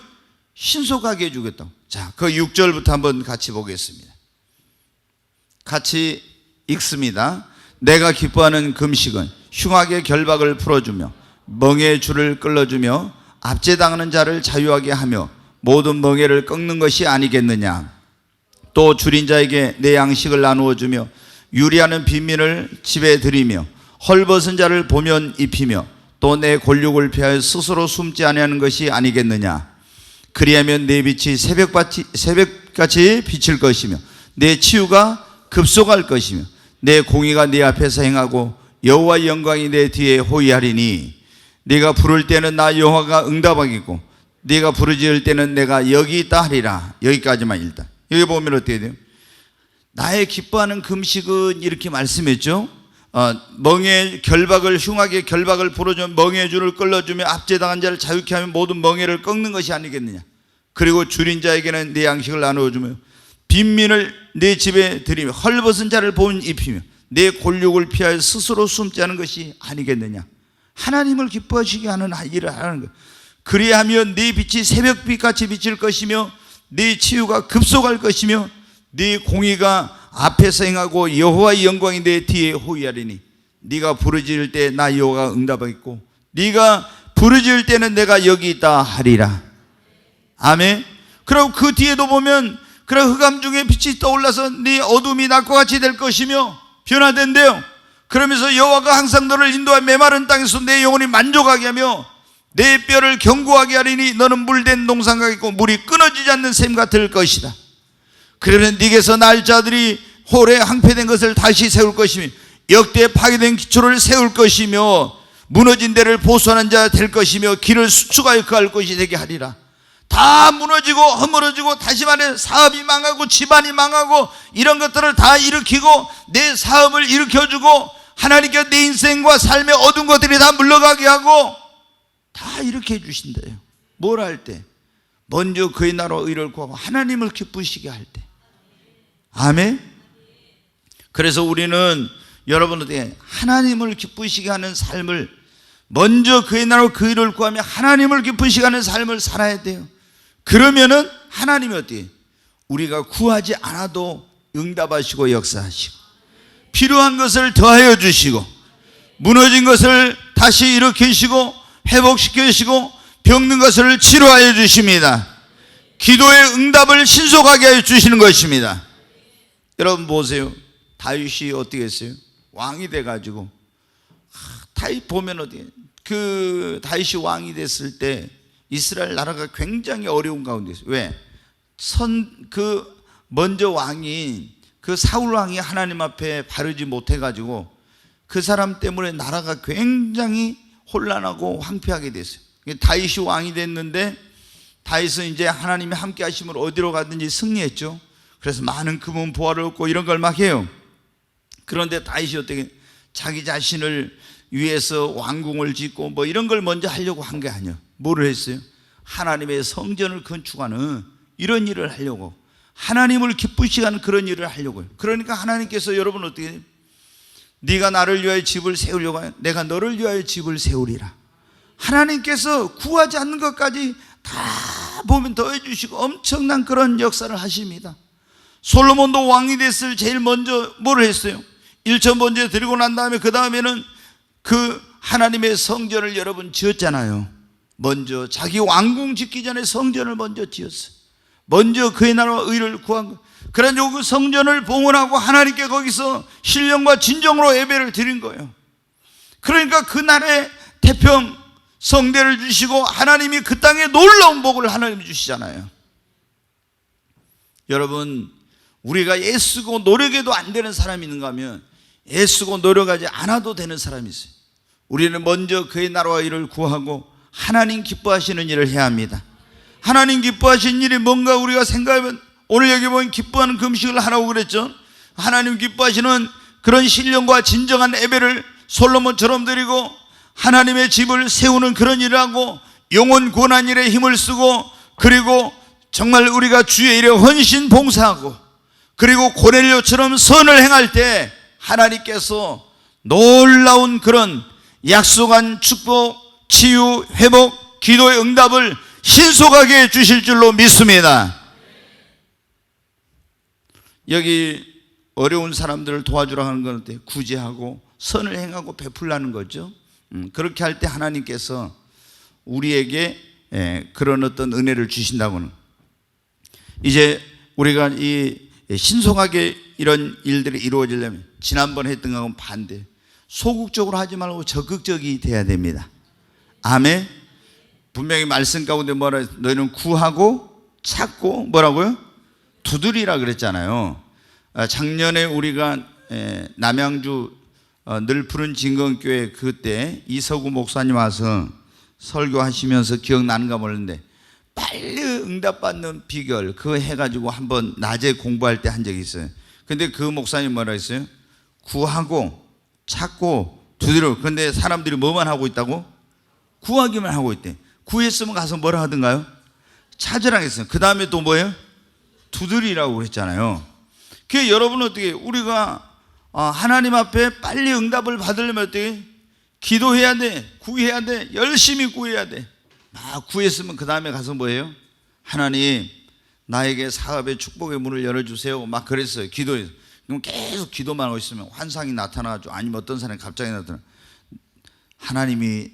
신속하게 해주겠다. 자, 그 6절부터 한번 같이 보겠습니다. 같이 읽습니다. 내가 기뻐하는 금식은 흉악의 결박을 풀어주며 멍에의 줄을 끌어주며 압제당하는 자를 자유하게 하며 모든 멍에를 꺾는 것이 아니겠느냐. 또 줄인 자에게 내 양식을 나누어 주며 유리하는 빈민을 집에 들이며 헐벗은 자를 보면 입히며 또 내 골육을 피하여 스스로 숨지 아니하는 것이 아니겠느냐. 그리하면 내 빛이 새벽같이 비칠 것이며 내 치유가 급속할 것이며 내 공의가 네 앞에서 행하고 여호와의 영광이 내 뒤에 호위하리니 네가 부를 때는 나 여호와가 응답하겠고 네가 부르짖을 때는 내가 여기 있다 하리라. 여기까지만 일단 여기 보면 어떻게 돼요? 나의 기뻐하는 금식은 이렇게 말씀했죠. 멍에의 결박을 흉하게 결박을 풀어주며 멍에의 줄을 끌어주며 압제당한 자를 자유케 하며 모든 멍에를 꺾는 것이 아니겠느냐. 그리고 줄인 자에게는 네 양식을 나누어주며 빈민을 네 집에 들이며 헐벗은 자를 보면 입히며 내 골육을 피하여 스스로 숨지 않은 것이 아니겠느냐. 하나님을 기뻐하시게 하는 일을 하는 것. 그리하면 네 빛이 새벽빛같이 비칠 것이며 네 치유가 급속할 것이며 네 공의가 앞에서 행하고 여호와의 영광이 내 뒤에 호위하리니 네가 부르짖을 때 나 여호와가 응답하겠고 네가 부르짖을 때는 내가 여기 있다 하리라. 아멘. 그리고 그 뒤에도 보면 그래 흑암 중에 빛이 떠올라서 네 어둠이 낮과 같이 될 것이며 변화된대요. 그러면서 여호와가 항상 너를 인도하여 메마른 땅에서 내 영혼이 만족하게 하며 내 뼈를 견고하게 하리니 너는 물된 농산과 있고 물이 끊어지지 않는 샘 같을 것이다. 그러면 네게서 날 자들이 홀에 항폐된 것을 다시 세울 것이며 역대 파괴된 기초를 세울 것이며 무너진 데를 보수하는 자 될 것이며 길을 수축하여 그할 것이 되게 하리라. 다 무너지고 허물어지고 다시 말해 사업이 망하고 집안이 망하고 이런 것들을 다 일으키고 내 사업을 일으켜주고 하나님께 내 인생과 삶의 어두운 것들이 다 물러가게 하고 다 이렇게 해주신대요. 뭘 할 때? 먼저 그의 나라와 의를 구하고 하나님을 기쁘시게 할 때. 아멘. 그래서 우리는 여러분들에게 하나님을 기쁘시게 하는 삶을 먼저 그의 나라와 그 의를 구하며 하나님을 기쁘시게 하는 삶을 살아야 돼요. 그러면은 하나님이 어떻게 우리가 구하지 않아도 응답하시고 역사하시고 필요한 것을 더하여 주시고 무너진 것을 다시 일으키시고 회복시켜 주시고 병든 것을 치료하여 주십니다. 기도의 응답을 신속하게 해 주시는 것입니다. 여러분 보세요. 다윗이 어떻게 했어요? 왕이 돼가지고 다윗 보면 어떻게 그 다윗이 왕이 됐을 때 이스라엘 나라가 굉장히 어려운 가운데 있어요. 왜? 먼저 왕이 그 사울 왕이 하나님 앞에 바르지 못해가지고 그 사람 때문에 나라가 굉장히 혼란하고 황폐하게 됐어요. 다윗이 왕이 됐는데 다윗은 이제 하나님이 함께 하심으로 어디로 가든지 승리했죠. 그래서 많은 금은 보화를 얻고 이런 걸 막 해요. 그런데 다윗이 어떻게 자기 자신을 위해서 왕궁을 짓고 뭐 이런 걸 먼저 하려고 한 게 아니에요. 뭐를 했어요? 하나님의 성전을 건축하는 이런 일을 하려고, 하나님을 기쁘시게 하는 그런 일을 하려고요. 그러니까 하나님께서 여러분 어떻게 해요? 네가 나를 위하여 집을 세우려고 하면 내가 너를 위하여 집을 세우리라. 하나님께서 구하지 않는 것까지 다 보면 더해 주시고 엄청난 그런 역사를 하십니다. 솔로몬도 왕이 됐을 제일 먼저 뭘 했어요? 1천 번째 드리고 난 다음에 그 다음에는 그 하나님의 성전을 여러분 지었잖아요. 먼저 자기 왕궁 짓기 전에 성전을 먼저 지었어요. 먼저 그의 나라와 의를 구한 거. 그래가지고 그 성전을 봉헌하고 하나님께 거기서 신령과 진정으로 예배를 드린 거예요. 그러니까 그날에 태평 성대를 주시고 하나님이 그 땅에 놀라운 복을 하나님이 주시잖아요. 여러분 우리가 애쓰고 노력해도 안 되는 사람이 있는가 하면 애쓰고 노력하지 않아도 되는 사람이 있어요. 우리는 먼저 그의 나라와 일을 구하고 하나님 기뻐하시는 일을 해야 합니다. 하나님 기뻐하시는 일이 뭔가 우리가 생각하면 오늘 여기 보면 기뻐하는 금식을 하라고 그랬죠. 하나님 기뻐하시는 그런 신령과 진정한 예배를 솔로몬처럼 드리고 하나님의 집을 세우는 그런 일을 하고 영혼 구원한 일에 힘을 쓰고 그리고 정말 우리가 주의 일에 헌신 봉사하고 그리고 고넬료처럼 선을 행할 때 하나님께서 놀라운 그런 약속한 축복, 치유, 회복, 기도의 응답을 신속하게 주실 줄로 믿습니다. 여기 어려운 사람들을 도와주라 하는 건 어때요? 구제하고 선을 행하고 베풀라는 거죠. 그렇게 할 때 하나님께서 우리에게 그런 어떤 은혜를 주신다고는, 이제 우리가 이 신속하게 이런 일들이 이루어지려면 지난번에 했던 거하고는 반대, 소극적으로 하지 말고 적극적이 돼야 됩니다. 아멘. 분명히 말씀 가운데 뭐라 했어요? 너희는 구하고 찾고 뭐라고요? 두드리라 그랬잖아요. 작년에 우리가 남양주 늘 푸른 진건교회 그때 이서구 목사님 와서 설교하시면서 기억나는가 모르는데 빨리 응답받는 비결 그거 해가지고 한번 낮에 공부할 때 한 적이 있어요. 근데 그 목사님 뭐라 했어요? 구하고 찾고 두드려. 근데 사람들이 뭐만 하고 있다고? 구하기만 하고 있대. 구했으면 가서 뭐라 하던가요? 찾으라 했어요. 그 다음에 또 뭐예요? 두드리라고 그랬잖아요. 그게 여러분은 어떻게, 우리가 하나님 앞에 빨리 응답을 받으려면 어떻게? 기도해야 돼. 구해야 돼. 열심히 구해야 돼. 막 구했으면 그 다음에 가서 뭐예요? 하나님 나에게 사업의 축복의 문을 열어주세요. 막 그랬어요. 기도해서. 그럼 계속 기도만 하고 있으면 환상이 나타나죠. 아니면 어떤 사람이 갑자기 나타나, 하나님이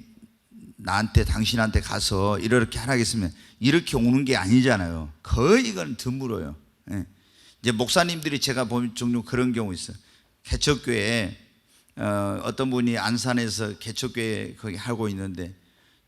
나한테 당신한테 가서 이렇게 하라겠으면 이렇게 오는 게 아니잖아요. 거의 이건 드물어요. 이제 목사님들이 제가 보면 종종 그런 경우 있어요. 개척교회 어떤 분이 안산에서 개척교회 거기 하고 있는데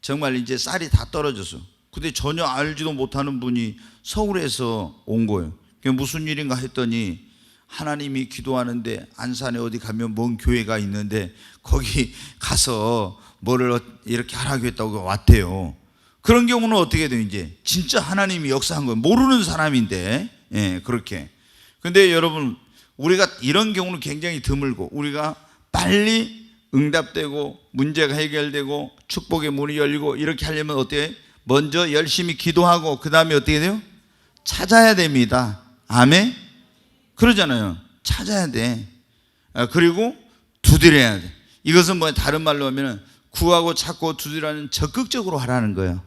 정말 이제 쌀이 다 떨어져서, 근데 전혀 알지도 못하는 분이 서울에서 온 거예요. 그게 무슨 일인가 했더니 하나님이 기도하는데 안산에 어디 가면 먼 교회가 있는데 거기 가서 뭐를 이렇게 하라고 했다고 왔대요. 그런 경우는 어떻게 돼요? 이제 진짜 하나님이 역사한 거예요. 모르는 사람인데 그렇게. 근데 여러분, 우리가 이런 경우는 굉장히 드물고, 우리가 빨리 응답되고 문제가 해결되고 축복의 문이 열리고 이렇게 하려면 어떻게? 먼저 열심히 기도하고 그 다음에 어떻게 돼요? 찾아야 됩니다. 아멘? 그러잖아요. 찾아야 돼. 그리고 두드려야 돼. 이것은 뭐 다른 말로 하면 구하고 찾고 두드리라는 적극적으로 하라는 거예요.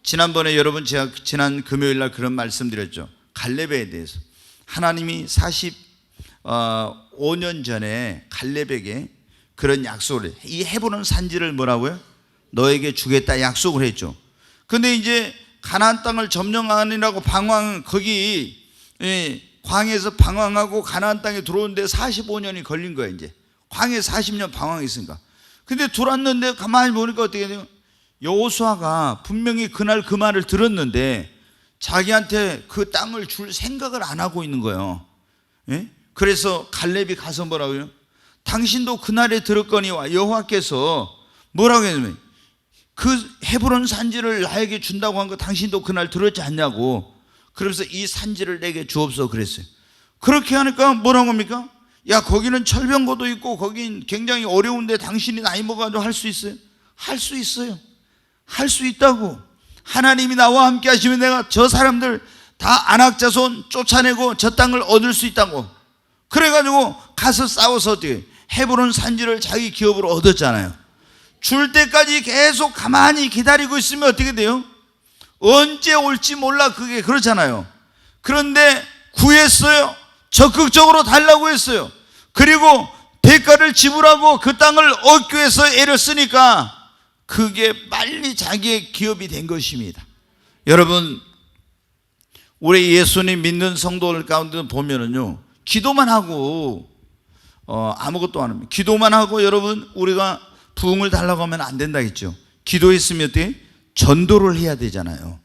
지난번에 여러분 제가 지난 금요일 날 그런 말씀 드렸죠. 갈렙에 대해서. 하나님이 45년 전에 갈렙에게 그런 약속을, 이 헤브론 산지를 뭐라고요? 너에게 주겠다 약속을 했죠. 근데 이제 가나안 땅을 점령하느라고 거기 광야에서 방황하고 가나안 땅에 들어오는데 45년이 걸린 거예요. 이제 광야에 40년 방황했으니까. 근데 들어왔는데 가만히 보니까 어떻게 돼요? 여호수아가 분명히 그날 그 말을 들었는데 자기한테 그 땅을 줄 생각을 안 하고 있는 거예요. 그래서 갈렙이 가서 뭐라고요? 당신도 그날에 들었거니와 여호와께서 뭐라고 했냐면 그 헤브론 산지를 나에게 준다고 한 거 당신도 그날 들었지 않냐고. 그러면서 이 산지를 내게 주옵소서 그랬어요. 그렇게 하니까 뭐라고 합니까? 야, 거기는 철병고도 있고 거긴 굉장히 어려운데 당신이 나이 먹어가지고 할 수 있어요? 할 수 있어요. 할 수 있다고. 하나님이 나와 함께 하시면 내가 저 사람들 다 안악자손 쫓아내고 저 땅을 얻을 수 있다고. 그래가지고 가서 싸워서 어떻게 헤브론 산지를 자기 기업으로 얻었잖아요. 줄 때까지 계속 가만히 기다리고 있으면 어떻게 돼요? 언제 올지 몰라. 그게 그렇잖아요. 그런데 구했어요. 적극적으로 달라고 했어요. 그리고 대가를 지불하고 그 땅을 얻기 위해서 애를 쓰니까 그게 빨리 자기의 기업이 된 것입니다. 여러분, 우리 예수님 믿는 성도들 가운데 보면은요, 기도만 하고 아무것도 안 합니다. 기도만 하고 여러분, 우리가 부흥을 달라고 하면 안 된다 했죠. 기도했으면 어떻게? 전도를 해야 되잖아요.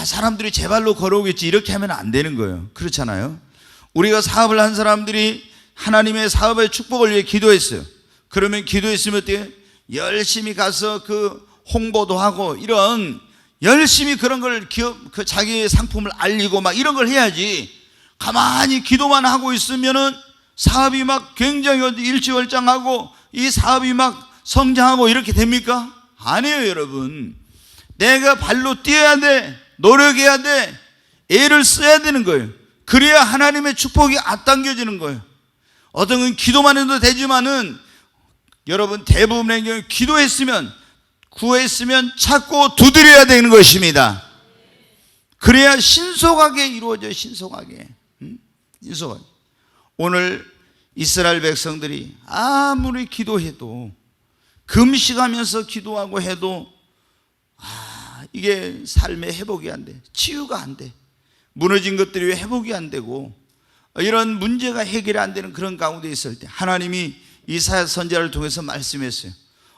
사람들이 제 발로 걸어오겠지 이렇게 하면 안 되는 거예요. 그렇잖아요. 우리가 사업을 한 사람들이 하나님의 사업의 축복을 위해 기도했어요. 그러면 기도했으면 어떻게? 열심히 가서 그 홍보도 하고 이런 열심히 그런 걸 그 자기의 상품을 알리고 막 이런 걸 해야지. 가만히 기도만 하고 있으면은 사업이 막 굉장히 일취월장하고 이 사업이 막 성장하고 이렇게 됩니까? 아니에요, 여러분. 내가 발로 뛰어야 돼. 노력해야 돼. 애를 써야 되는 거예요. 그래야 하나님의 축복이 앞당겨지는 거예요. 어떤 건 기도만 해도 되지만은 여러분 대부분의 경우 기도했으면 구했으면 찾고 두드려야 되는 것입니다. 그래야 신속하게 이루어져요. 신속하게. 신속하게. 오늘 이스라엘 백성들이 아무리 기도해도 금식하면서 기도하고 해도 이게 삶의 회복이 안 돼. 치유가 안 돼. 무너진 것들이 왜 회복이 안 되고 이런 문제가 해결이 안 되는 그런 가운데 있을 때 하나님이 이사야 선지자를 통해서 말씀했어요.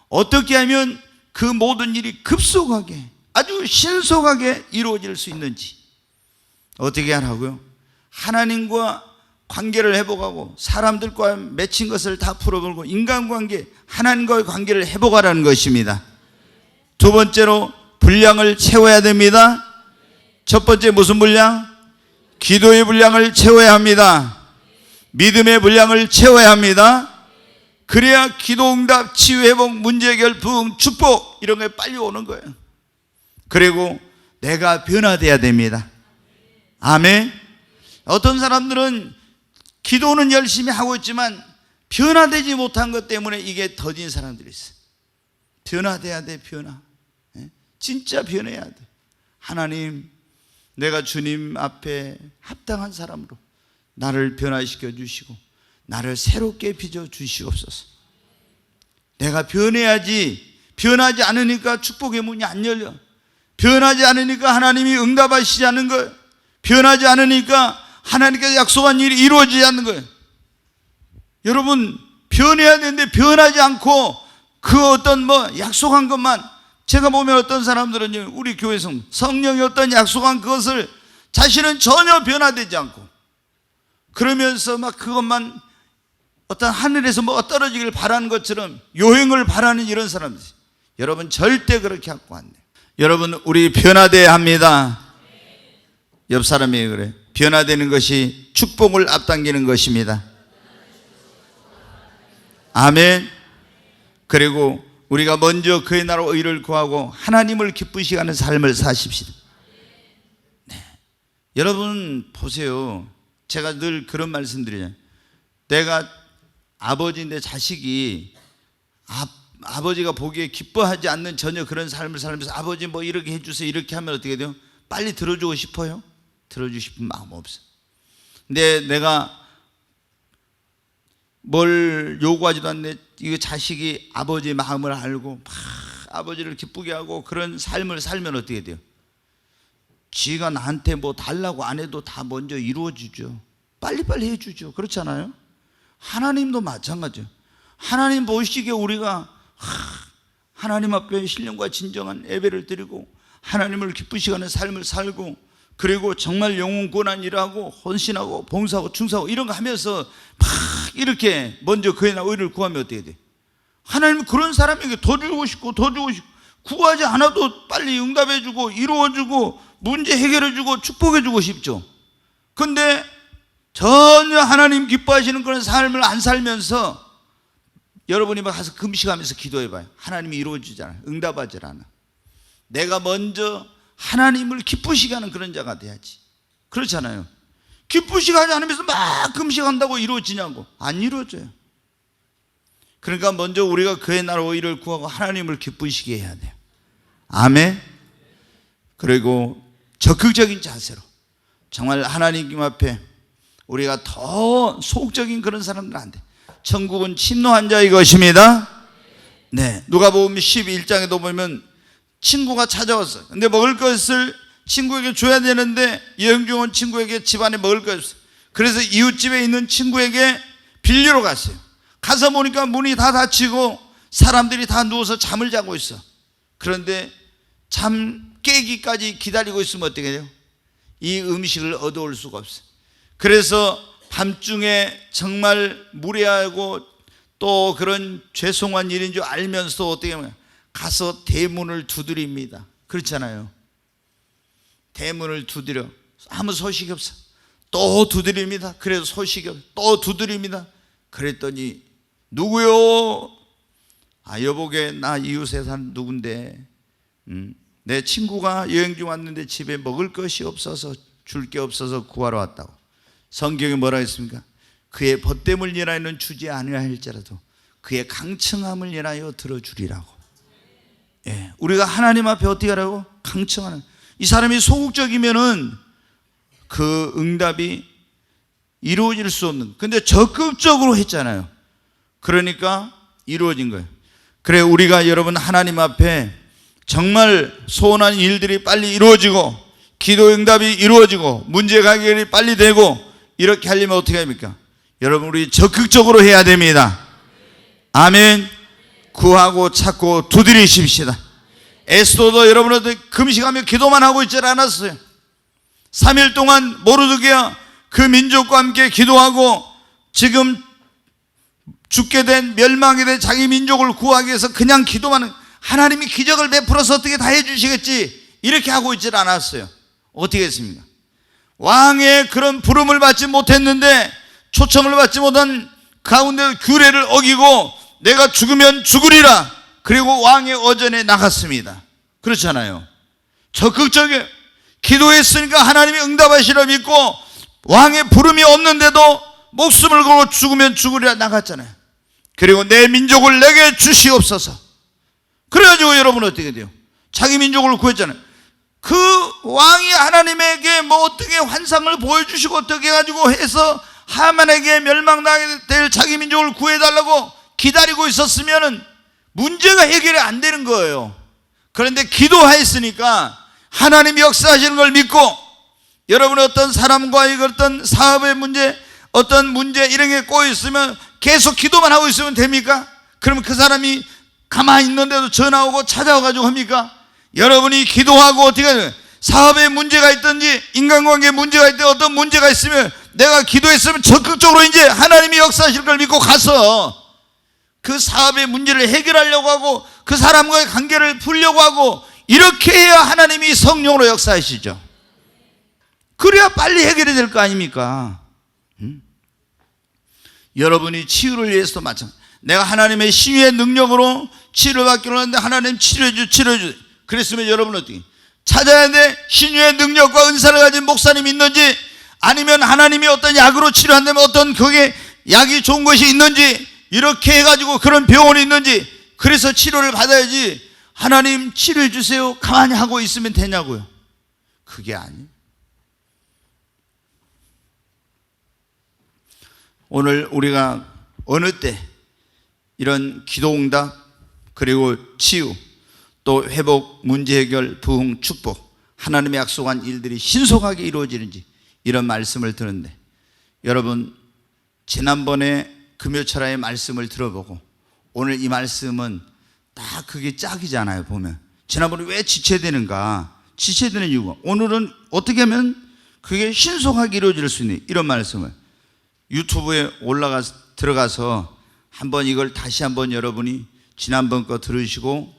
어떻게 하면 그 모든 일이 급속하게 아주 신속하게 이루어질 수 있는지 어떻게 하라고요? 하나님과 관계를 회복하고 사람들과 맺힌 것을 다 풀어버리고 인간관계, 하나님과의 관계를 회복하라는 것입니다. 두 번째로 분량을 채워야 됩니다. 첫 번째 무슨 분량? 기도의 분량을 채워야 합니다. 믿음의 분량을 채워야 합니다. 그래야 기도 응답, 치유 회복, 문제 해결, 부흥, 축복 이런 게 빨리 오는 거예요. 그리고 내가 변화돼야 됩니다. 아멘. 어떤 사람들은 기도는 열심히 하고 있지만 변화되지 못한 것 때문에 이게 더딘 사람들이 있어요. 변화돼야 돼. 변화. 진짜 변해야 돼. 하나님, 내가 주님 앞에 합당한 사람으로 나를 변화시켜 주시고 나를 새롭게 빚어 주시옵소서. 내가 변해야지. 변하지 않으니까 축복의 문이 안 열려. 변하지 않으니까 하나님이 응답하시지 않는 거예요. 변하지 않으니까 하나님께서 약속한 일이 이루어지지 않는 거예요. 여러분, 변해야 되는데 변하지 않고 그 어떤 약속한 것만, 제가 보면 어떤 사람들은 우리 교회에서 성령이 어떤 약속한 그것을 자신은 전혀 변화되지 않고 그러면서 막 그것만 어떤 하늘에서 뭐가 떨어지길 바라는 것처럼 요행을 바라는 이런 사람들. 여러분 절대 그렇게 갖고 안 돼요. 여러분 우리 변화돼야 합니다. 옆 사람이 그래. 변화되는 것이 축복을 앞당기는 것입니다. 아멘. 그리고 우리가 먼저 그의 나라 의를 구하고 하나님을 기쁘시게 하는 삶을 사십시다. 네. 여러분 보세요. 제가 늘 그런 말씀 드리잖아요. 내가 아버지인데 자식이 아버지가 보기에 기뻐하지 않는 전혀 그런 삶을 살면서 아버지 뭐 이렇게 해주세요 이렇게 하면 어떻게 돼요? 빨리 들어주고 싶어요? 들어주고 싶은 마음 없어요. 근데 내가 뭘 요구하지도 않는데 이 자식이 아버지의 마음을 알고 막 아버지를 기쁘게 하고 그런 삶을 살면 어떻게 돼요? 지가 나한테 뭐 달라고 안 해도 다 먼저 이루어지죠. 빨리빨리 해주죠. 그렇잖아요? 하나님도 마찬가지예요. 하나님 보시기에 우리가 하나님 앞에 신령과 진정한 예배를 드리고 하나님을 기쁘시게 하는 삶을 살고 그리고 정말 영혼 구원한 일하고 헌신하고 봉사하고 충성하고 이런 거 하면서 막 이렇게 먼저 그의 나라 의를 구하면 어떻게 돼? 하나님은 그런 사람에게 더 주고 싶고 더 주고 싶고 구하지 않아도 빨리 응답해 주고 이루어 주고 문제 해결해 주고 축복해 주고 싶죠. 그런데 전혀 하나님 기뻐하시는 그런 삶을 안 살면서 여러분이 막 가서 금식하면서 기도해 봐요. 하나님이 이루어 주잖아요. 응답하지 않아. 내가 먼저 하나님을 기쁘시게 하는 그런 자가 돼야지. 그렇잖아요. 기쁘시게 하지 않으면서 막 금식한다고 이루어지냐고. 안 이루어져요. 그러니까 먼저 우리가 그의 나라 의를 구하고 하나님을 기쁘시게 해야 돼요. 아멘. 그리고 적극적인 자세로 정말 하나님 앞에 우리가 더 소극적인 그런 사람들은 안 돼. 천국은 침노한 자의 것입니다. 네, 누가복음 11장에도 보면 친구가 찾아왔어요. 근데 먹을 것을 친구에게 줘야 되는데 여행 중 온 친구에게 집안에 먹을 것이 없어요. 그래서 이웃집에 있는 친구에게 빌리러 갔어요. 가서 보니까 문이 다 닫히고 사람들이 다 누워서 잠을 자고 있어. 그런데 잠 깨기까지 기다리고 있으면 어떻게 돼요? 이 음식을 얻어올 수가 없어요. 그래서 밤중에 정말 무례하고 또 그런 죄송한 일인 줄 알면서도 어떻게 하면 가서 대문을 두드립니다. 그렇잖아요. 대문을 두드려. 아무 소식이 없어. 또 두드립니다. 그래도 소식이 없어. 또 두드립니다. 그랬더니 누구요? 여보게 나 이웃에 산 누군데 내 친구가 여행 중 왔는데 집에 먹을 것이 없어서 줄 게 없어서 구하러 왔다고. 성경에 뭐라 했습니까? 그의 벗됨을 인하여는 주지 아니할지라도 그의 강청함을 인하여 들어주리라고. 예, 우리가 하나님 앞에 어떻게 하라고? 강청하는. 이 사람이 소극적이면은 그 응답이 이루어질 수 없는, 근데 적극적으로 했잖아요. 그러니까 이루어진 거예요. 그래, 우리가 여러분 하나님 앞에 정말 소원한 일들이 빨리 이루어지고 기도 응답이 이루어지고 문제 해결이 빨리 되고 이렇게 하려면 어떻게 합니까? 여러분, 우리 적극적으로 해야 됩니다. 아멘. 구하고 찾고 두드리십시다. 에스더도 여러분들 금식하며 기도만 하고 있지 않았어요. 3일 동안 모르드게야 그 민족과 함께 기도하고 지금 죽게 된, 멸망이 된 자기 민족을 구하기 위해서 그냥 기도만, 하나님이 기적을 베풀어서 어떻게 다 해주시겠지 이렇게 하고 있지 않았어요. 어떻게 했습니까? 왕의 그런 부름을 받지 못했는데, 초청을 받지 못한 가운데 규례를 어기고 내가 죽으면 죽으리라, 그리고 왕의 어전에 나갔습니다. 그렇잖아요. 적극적이에요. 기도했으니까 하나님이 응답하시려 믿고 왕의 부름이 없는데도 목숨을 걸고 죽으면 죽으리라 나갔잖아요. 그리고 내 민족을 내게 주시옵소서. 그래가지고 여러분 어떻게 돼요? 자기 민족을 구했잖아요. 그 왕이 하나님에게 뭐 어떻게 환상을 보여주시고 어떻게 해가지고 해서 하만에게 멸망당하게 될 자기 민족을 구해달라고 기다리고 있었으면은 문제가 해결이 안 되는 거예요. 그런데 기도하였으니까 하나님이 역사하시는 걸 믿고, 여러분 어떤 사람과의 어떤 사업의 문제, 어떤 문제 이런 게 꼬여 있으면 계속 기도만 하고 있으면 됩니까? 그러면 그 사람이 가만히 있는데도 전화 오고 찾아와가지고 합니까? 여러분이 기도하고 어떻게 해요? 사업에 문제가 있든지 인간관계에 문제가 있든지 어떤 문제가 있으면 내가 기도했으면 적극적으로 이제 하나님이 역사하실 걸 믿고 가서 그 사업의 문제를 해결하려고 하고 그 사람과의 관계를 풀려고 하고, 이렇게 해야 하나님이 성령으로 역사하시죠. 그래야 빨리 해결이 될 거 아닙니까? 여러분이 치유를 위해서도 마찬가지. 내가 하나님의 신유의 능력으로 치료를 받기로 하는데 하나님 치료해줘. 그랬으면 여러분은 어떻게 찾아야 돼? 신유의 능력과 은사를 가진 목사님이 있는지, 아니면 하나님이 어떤 약으로 치료한다면 어떤 그게 약이 좋은 것이 있는지, 이렇게 해가지고 그런 병원이 있는지, 그래서 치료를 받아야지 하나님 치료해 주세요 가만히 하고 있으면 되냐고요. 그게 아니에요. 오늘 우리가 어느 때 이런 기도응답, 그리고 치유, 또 회복, 문제 해결, 부흥, 축복, 하나님의 약속한 일들이 신속하게 이루어지는지 이런 말씀을 듣는데, 여러분 지난번에 금요철야의 말씀을 들어보고 오늘 이 말씀은 딱 그게 짝이잖아요. 보면 지난번에 왜 지체되는가, 지체되는 이유가 오늘은 어떻게 하면 그게 신속하게 이루어질 수 있는 이런 말씀을 유튜브에 들어가서 한번 이걸 다시 한번 여러분이 지난번 거 들으시고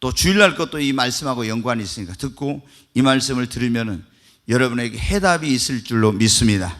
또 주일날 것도 이 말씀하고 연관이 있으니까 듣고 이 말씀을 들으면은 여러분에게 해답이 있을 줄로 믿습니다.